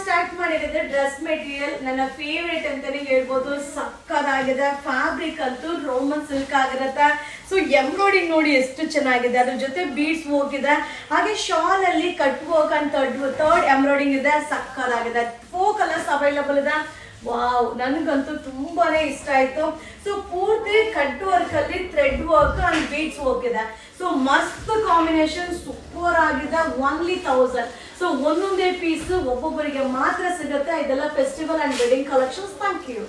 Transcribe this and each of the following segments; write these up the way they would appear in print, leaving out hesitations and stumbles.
Start ಮಾಡಿರೋದು dress material ನನ್ನ favourite ಅಂತಾನೆ ಹೇಳ್ಬೋದು. ಸಕ್ಕದಾಗಿದೆ. ಫ್ಯಾಬ್ರಿಕ್ ಅಂತೂ ರೋಮನ್ ಸಿಲ್ಕ್ ಆಗಿರುತ್ತೆ. ಸೊ ಎಂಬ್ರಾಯ್ಡಿಂಗ್ ನೋಡಿ ಎಷ್ಟು ಚೆನ್ನಾಗಿದೆ, ಅದ್ರ ಜೊತೆ ಬೀಡ್ಸ್ ಹೋಗಿದೆ. ಹಾಗೆ ಶಾಲ್ ಅಲ್ಲಿ cut work and thread embroidery ಇದೆ. ಸಕ್ಕದಾಗಿದೆ. 4 ಕಲರ್ಸ್ ಅವೈಲಬಲ್ ಇದೆ. ವಾವ್, ನನಗಂತೂ ತುಂಬಾನೇ ಇಷ್ಟ ಆಯ್ತು. ಸೊ ಪೂರ್ತಿ ಕಟ್ ವರ್ಕ್ ಅಲ್ಲಿ thread work and beads work ಇದೆ. ಸೊ ಮಸ್ತ್ ಕಾಂಬಿನೇಷನ್, ಸೂಪರ್ ಆಗಿದೆ. ಓನ್ಲಿ 1000. ಸೊ ಒಂದೊಂದೇ ಪೀಸ್ ಒಬ್ಬೊಬ್ಬರಿಗೆ ಮಾತ್ರ ಸಿಗುತ್ತೆ. ಇದೆಲ್ಲ festival and wedding collections. Thank you.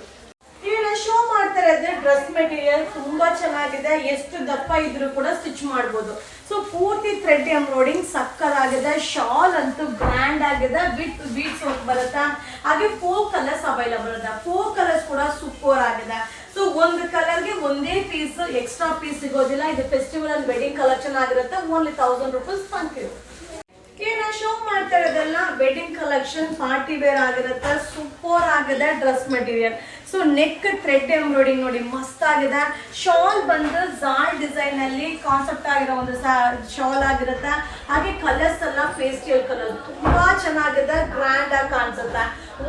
ಈಗ ಶೋ ಮಾಡ್ತಾ ಇರೋದು ಡ್ರೆಸ್ ಮೆಟೀರಿಯಲ್ ತುಂಬಾ ಚೆನ್ನಾಗಿದೆ. ಎಷ್ಟು ದಪ್ಪ ಇದ್ರೂ ಕೂಡ ಸ್ಟಿಚ್ ಮಾಡ್ಬೋದು. ಸೊ ಪೂರ್ತಿ ಥ್ರೆಡ್ ಎಂಬ್ರಾಯ್ಡಿಂಗ್ ಸಕ್ಕದಾಗಿದೆ. ಶಾಲ್ ಅಂತೂ ಗ್ರ್ಯಾಂಡ್ ಆಗಿದೆ. ವಿತ್ ಬೀಡ್ಸ್ ವರ್ಕ್ ಬರುತ್ತೆ. ಹಾಗೆ 4 ಕಲರ್ಸ್ ಅವೈಲಬಲ್ ಇದೆ. 4 ಕಲರ್ಸ್ ಕೂಡ ಸೂಪರ್ ಆಗಿದೆ. ಸೊ ಒಂದು ಕಲರ್ಗೆ ಒಂದೇ ಪೀಸ್, ಎಕ್ಸ್ಟ್ರಾ ಪೀಸ್ ಸಿಗೋದಿಲ್ಲ. ಇದು ಫೆಸ್ಟಿವಲ್ ಅಂಡ್ ವೆಡ್ಡಿಂಗ್ ಕಲೆಕ್ಷನ್ ಆಗಿರುತ್ತೆ. Only 1000 rupees. Thank you. ನಾ ಶೋ ಮಾಡ್ತಾ ಇರೋದೆಲ್ಲ ವೆಡ್ಡಿಂಗ್ ಕಲೆಕ್ಷನ್, ಪಾರ್ಟಿ ವೇರ್ ಆಗಿರುತ್ತೆ. ಸೂಪರ್ ಆಗಿದೆ dress material. So neck thread embroidery ನೋಡಿ ಮಸ್ತ್ ಆಗಿದೆ. ಶಾಲ್ ಬಂದು ಝಾಳ್ ಡಿಸೈನ್ ಅಲ್ಲಿ ಕಾನ್ಸೆಪ್ಟ್ ಆಗಿರೋ ಒಂದು ಶಾಲ್ ಆಗಿರುತ್ತೆ. ಹಾಗೆ ಕಲರ್ಸ್ ಎಲ್ಲ ಪೇಸ್ಟಲ್ ಕಲರ್ ತುಂಬಾ ಚೆನ್ನಾಗಿದೆ. ಗ್ರ್ಯಾಂಡ್ ಆಗಿ ಕಾಣಿಸುತ್ತೆ.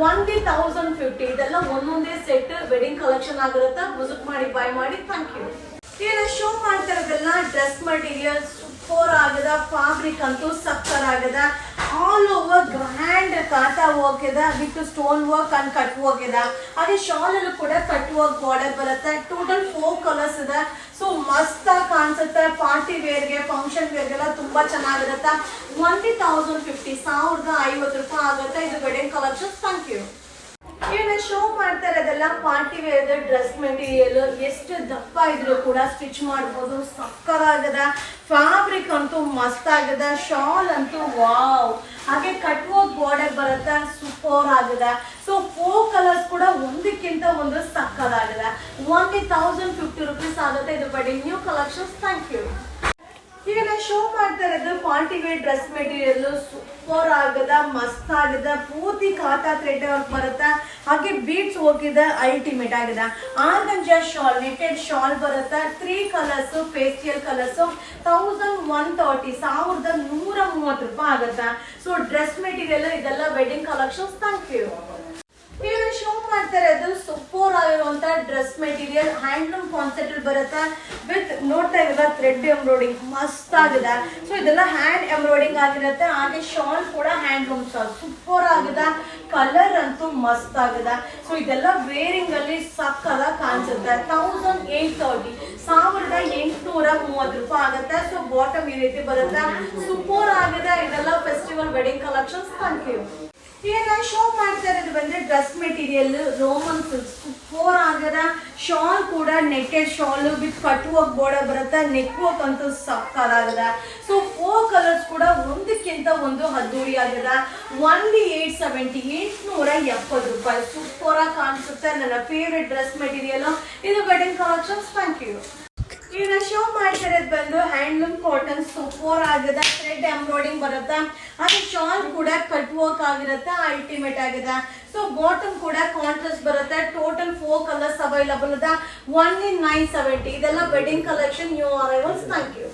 ಓನ್ಲಿ 1050. ಇದೆಲ್ಲ ಒಂದೊಂದೇ ಸೆಟ್ ವೆಡ್ಡಿಂಗ್ ಕಲೆಕ್ಷನ್ ಆಗಿರುತ್ತೆ. ವಿಸಿಟ್ ಮಾಡಿ, ಬೈ ಮಾಡಿ. Thank you. ಈಗ ಶೋ ಮಾಡ್ತಾ ಇರೋದೆಲ್ಲ ಡ್ರೆಸ್ ಮೆಟೀರಿಯಲ್ ಸೂಪರ್ ಆಗಿದೆ. ಫ್ಯಾಬ್ರಿಕ್ ಅಂತೂ ಸಕ್ಕರ್ ಆಗಿದೆ. ಆಲ್ ಓವರ್ ಗ್ರ್ಯಾಂಡ್ ಕಾಟಾ ವರ್ಕ್ ಇದೆ with stone work and cut work ಇದೆ. ಹಾಗೆ ಶಾಲ್ ಅಲ್ಲೂ ಕೂಡ ಕಟ್ ವರ್ಕ್ ಬಾರ್ಡರ್ ಬರುತ್ತೆ. ಟೋಟಲ್ 4 ಕಲರ್ಸ್ ಇದೆ. ಸೊ ಮಸ್ತ್ ಆಗಿ ಕಾಣಿಸುತ್ತೆ. ಪಾರ್ಟಿ ವೇರ್ಗೆ, ಫಂಕ್ಷನ್ ವೇರ್ಗೆಲ್ಲ ತುಂಬಾ ಚೆನ್ನಾಗಿರುತ್ತೆ. ಓನ್ಲಿ 1050. 1050 ರೂಪಾಯಿ ಆಗುತ್ತೆ. ಇದು ವೆಡ್ಡಿಂಗ್ ಕಲೆಕ್ಷನ್. Thank you. ಈಗ ಶೋ ಮಾಡ್ತಾ ಇರೋದೆಲ್ಲ ಪಾರ್ಟಿ ವೇರ್ ಡ್ರೆಸ್ ಮೆಟೀರಿಯಲ್. ಎಷ್ಟು ದಪ್ಪ ಇದ್ರೂ ಕೂಡ ಸ್ಟಿಚ್ ಮಾಡ್ಬೋದು. ಸಕ್ಕದಾಗಿದೆ. ಫ್ಯಾಬ್ರಿಕ್ ಅಂತೂ ಮಸ್ತ್ ಆಗಿದೆ. ಶಾಲ್ ಅಂತೂ ವಾವ್. ಹಾಗೆ ಕಟ್ ವರ್ಕ್ ಬಾರ್ಡರ್ ಬರುತ್ತೆ. ಸೂಪರ್ ಆಗಿದೆ. ಸೊ 4 ಕಲರ್ಸ್ ಕೂಡ ಒಂದಕ್ಕಿಂತ ಒಂದು ಸಕ್ಕದಾಗಿದೆ. ಓನ್ಲಿ 1050 ರೂಪೀಸ್ ಆಗುತ್ತೆ. ಇದು wedding new collections. Thank you. ಈಗ ನಾ ಶೋ ಮಾಡ್ತಾ ಇರೋದು party wear dress material. Super ಆಗದ, ಮಸ್ತ್ ಆಗಿದೆ. ಪೂರ್ತಿ ಕಾಟಾ ಥ್ರೆಡ್ ವರ್ಕ್ ಬರುತ್ತೆ. ಹಾಗೆ ಬೀಡ್ಸ್ ಹೋಗಿದೆ. ಅಲ್ಟಿಮೇಟ್ ಆಗಿದೆ. ಆರ್ಗಂಜಾ ಶಾಲ್, ನೆಟೆಡ್ ಶಾಲ್ ಬರುತ್ತೆ. 3 ಕಲರ್ಸ್, ಪೇಸ್ಟಲ್ ಕಲರ್ಸ್. 1130, 1130 ರೂಪಾಯಿ ಆಗುತ್ತೆ. ಸೊ ಡ್ರೆಸ್ ಮೆಟೀರಿಯಲ್ ಇದೆಲ್ಲ ವೆಡ್ಡಿಂಗ್ ಕಲೆಕ್ಷನ್ಸ್. Thank you. ಈಗ ಶೋ ಮಾಡ್ತಾ ಇರೋದು ಸೂಪರ್ ಆಗಿರುವಂತ ಡ್ರೆಸ್ ಮೆಟೀರಿಯಲ್. ಹ್ಯಾಂಡ್ಲೂಮ್ ಕಾನ್ಸೆಪ್ಟ್ ಬರುತ್ತೆ. ವಿತ್ ನೋಡ್ತಾ ಇರೋ ಥ್ರೆಡ್ ಎಂಬ್ರಾಯ್ಡಿಂಗ್ ಮಸ್ತ್ ಆಗಿದೆ. ಸೊ ಇದೆಲ್ಲ ಹ್ಯಾಂಡ್ ಎಂಬ್ರಾಯ್ಡಿಂಗ್ ಆಗಿರುತ್ತೆ. ಹಾಗೆ ಶಾಲ್ ಕೂಡ ಹ್ಯಾಂಡ್ಲೂಮ್ ಶಾಲ್ ಸೂಪರ್ ಆಗಿದೆ. ಕಲರ್ ಅಂತೂ ಮಸ್ತ್ ಆಗಿದೆ. ಸೊ ಇದೆಲ್ಲ ವೇರಿಂಗ್ ಅಲ್ಲಿ ಸಕ್ಕದ ಕಾಣಿಸುತ್ತೆ. 1830, 1830 ರೂಪಾಯಿ ಆಗುತ್ತೆ. ಸೊ ಬಾಟಮ್ ಈ ರೀತಿ ಬರುತ್ತೆ. ಸೂಪರ್ ಆಗಿದೆ. ಇದೆಲ್ಲ festival wedding collections. Thank you. ಈಗ ನಾನು ಶೋ ಮಾಡ್ತಾ ಇರೋದು ಬಂದ್ರೆ dress material Roman silk. Super ಆಗದ. ಶಾಲ್ ಕೂಡ netted shawl with cut work border ಬರುತ್ತೆ. ನೆಕ್ ವರ್ಕ್ ಅಂತೂ ಸಕ್ಕದಾಗಿದೆ. ಸೊ 4 ಕಲರ್ಸ್ ಕೂಡ ಒಂದಕ್ಕಿಂತ ಒಂದು ಅದ್ದೂರಿ ಆಗಿದೆ. ಓನ್ಲಿ 870, 870 ರೂಪಾಯಿ. ಸೂಪರ್ ಆಗಿ ಕಾಣಿಸುತ್ತೆ. ನನ್ನ ಫೇವ್ರೆಟ್ ಡ್ರೆಸ್ ಮೆಟೀರಿಯಲ್. ಇದು ವೆಡ್ಡಿಂಗ್ ಕಲೆಕ್ಷನ್ಸ್. Thank you. ಈಗ ಶೋ ಮಾಡ್ತಿರೋದು ಬಂದು ಹ್ಯಾಂಡ್ಲೂಮ್ ಕಾಟನ್. ಸೂಪರ್ ಆಗಿದೆ. ಥ್ರೆಡ್ ಎಂಬ್ರಾಯ್ಡಿಂಗ್ ಬರುತ್ತೆ. ಹಾಗೆ ಶಾಲ್ ಕೂಡ ಕಟ್ ವರ್ಕ್ ಆಗಿರುತ್ತೆ. ಅಲ್ಟಿಮೇಟ್ ಆಗಿದೆ. ಸೊ ಬಾಟಮ್ ಕೂಡ ಕಾಂಟ್ರಾಸ್ಟ್ ಬರುತ್ತೆ. ಟೋಟಲ್ 4 ಕಲರ್ಸ್ ಅವೈಲಬಲ್ ಇದೆ. ಓನ್ಲಿ 970. ಇದೆಲ್ಲ wedding collection, new arrivals. Thank you.